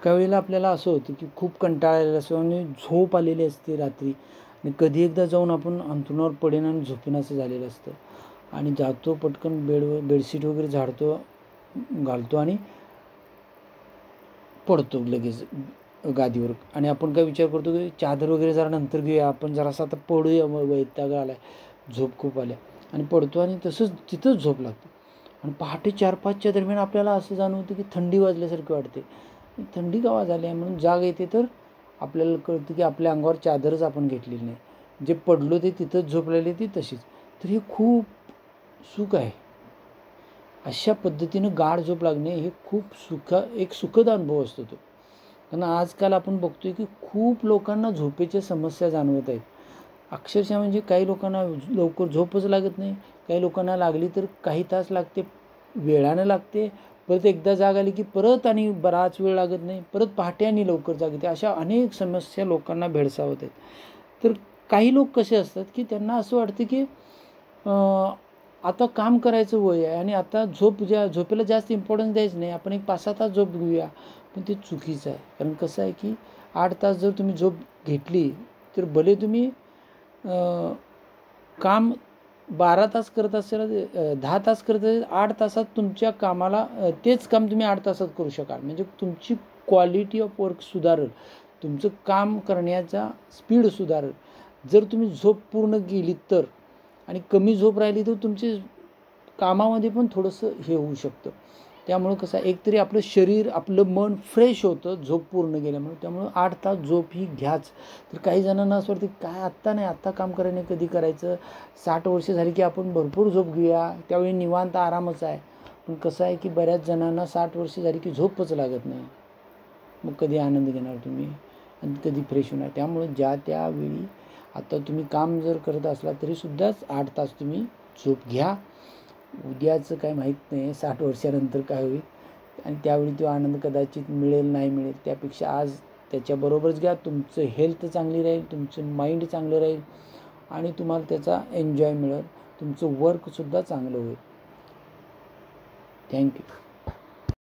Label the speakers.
Speaker 1: काही वेळेला आपल्याला असं होतं की खूप कंटाळा आलेला असतो आणि झोप आलेली असते रात्री, आणि कधी एकदा जाऊन आपण अंथरुणावर पडेन आणि झोपेन असं झालेलं असतं, आणि जातो पटकन बेडशीट वगैरे झाडतो, घालतो आणि पडतो लगेच गादीवर. आणि आपण काय विचार करतो की चादर वगैरे जरा नंतर घेऊया, आपण जरासा आता पडूया, वैताग आला आहे, झोप खूप आल्या, आणि पडतो आणि तसंच तिथंच झोप लागते. आणि पहाटे 4-5च्या दरम्यान आपल्याला असं जाणवतं की थंडी वाजल्यासारखी वाटते. थंडी केव्हा झाली आहे म्हणून जाग येते, तर आपल्याला कळतं की आपल्या अंगावर चादरच आपण घेतलेली नाही, जे पडलो ते तिथंच झोपलेली ती तशीच. तर हे खूप सुख आहे. अशा पद्धतीनं गाढ झोप लागणे हे खूप एक सुखद अनुभव असतो तो. कारण आजकाल आपण बघतोय की खूप लोकांना झोपेच्या समस्या जाणवत आहेत. अक्षरशः म्हणजे काही लोकांना लवकर झोपच लागत नाही, काही लोकांना लागली तर काही तास लागते, वेळानं लागते, परत एकदा जाग आली की परत आणि बराच वेळ लागत नाही, परत पहाटे आणि लवकर जाग येते. अशा अनेक समस्या लोकांना भेडसावत आहेत. तर काही लोक कसे असतात की त्यांना असं वाटतं की आता काम करायचं वय आहे आणि आता झोपेला जास्त इम्पॉर्टन्स द्यायचं नाही, आपण एक 5-6 तास झोप घेऊया. पण ते चुकीचं आहे. कारण कसं आहे की 8 तास जर तुम्ही झोप घेतली तर भले तुम्ही काम 12 तास करत असेल, 10 तास करत असेल, 8 तासात तुमच्या कामाला तेच काम तुम्ही 8 तासात करू शकाल. म्हणजे तुमची क्वालिटी ऑफ वर्क सुधारेल, तुमचं काम करण्याचा स्पीड सुधारेल जर तुम्ही झोप पूर्ण गेली तर. आणि कमी झोप राहिली तर तुमचे कामामध्ये पण थोडंसं हे होऊ शकतं. त्यामुळं कसं आहे, एकतरी आपलं शरीर, आपलं मन फ्रेश होतं झोप पूर्ण गेल्यामुळे. त्यामुळं 8 तास झोप ही घ्याच. तर काही जणांना असं वाटतं काय आत्ता नाही, आत्ता काम करायला कधी करायचं, 60 वर्ष झाली की आपण भरपूर झोप घेऊया, त्यावेळी निवांत आरामच आहे. पण कसं आहे की बऱ्याच जणांना 60 वर्ष झाली की झोपच लागत नाही. मग कधी आनंद घेणार तुम्ही आणि कधी फ्रेश होणार. त्यामुळे ज्या त्यावेळी आता तुम्ही काम जर करत असला तरीसुद्धाच 8 तास तुम्ही झोप घ्या. उद्याचं काय माहीत नाही, 60 वर्षानंतर काय होईल आणि त्यावेळी तो आनंद कदाचित मिळेल नाही मिळेल. त्यापेक्षा आज त्याच्याबरोबरच घ्या. तुमचं हेल्थ चांगली राहील, तुमचं माइंड चांगलं राहील आणि तुम्हाला त्याचा एन्जॉय मिळेल, तुमचं वर्कसुद्धा चांगलं होईल. थँक्यू.